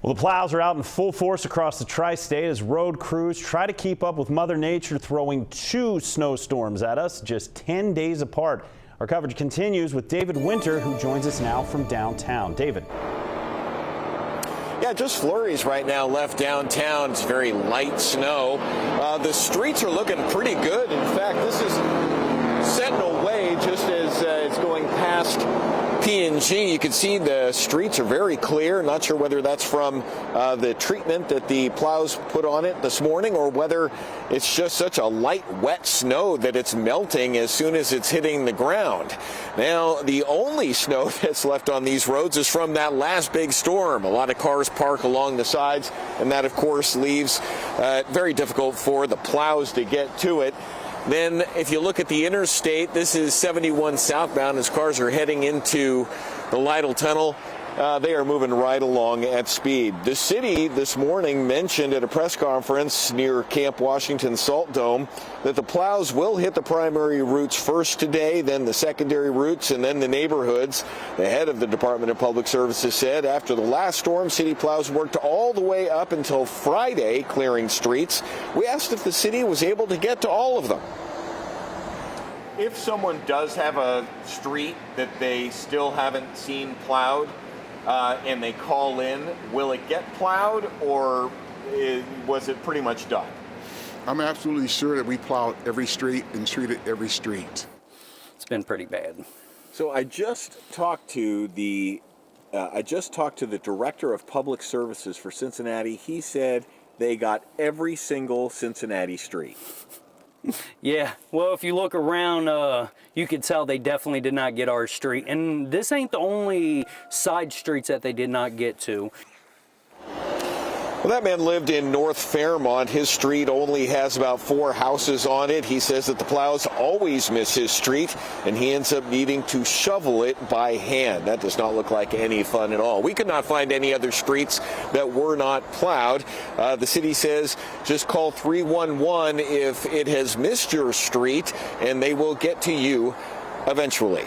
Well, the plows are out in full force across the tri-state as road crews try to keep up with Mother Nature, throwing 2 snowstorms at us just 10 days apart. Our coverage continues with David Winter, who joins us now from downtown. David. Yeah, just flurries right now left downtown. It's very light snow. The streets are looking pretty good. In fact, this is Sentinel Way, just as it's going past P&G. You can see the streets are very clear. Not sure whether that's from the treatment that the plows put on it this morning or whether it's just such a light, wet snow that it's melting as soon as it's hitting the ground. Now, the only snow that's left on these roads is from that last big storm. A lot of cars park along the sides, and that, of course, leaves very difficult for the plows to get to it. Then if you look at the interstate, this is 71 southbound as cars are heading into the Lytle Tunnel. They are moving right along at speed. The city this morning mentioned at a press conference near Camp Washington Salt Dome that the plows will hit the primary routes first today, then the secondary routes, and then the neighborhoods. The head of the Department of Public Services said after the last storm, city plows worked all the way up until Friday, clearing streets. We asked if the city was able to get to all of them. If someone does have a street that they still haven't seen plowed, and they call in, will it get plowed, or was it pretty much done? I'm absolutely sure that we plowed every street and treated every street. It's been pretty bad. So I just talked to the director of public services for Cincinnati. He said they got every single Cincinnati street. Yeah, well, if you look around, you could tell they definitely did not get our street. And this ain't the only side streets that they did not get to. Well, that man lived in North Fairmont. His street only has about 4 houses on it. He says that the plows always miss his street, and he ends up needing to shovel it by hand. That does not look like any fun at all. We could not find any other streets that were not plowed. The city says just call 311 if it has missed your street, and they will get to you eventually.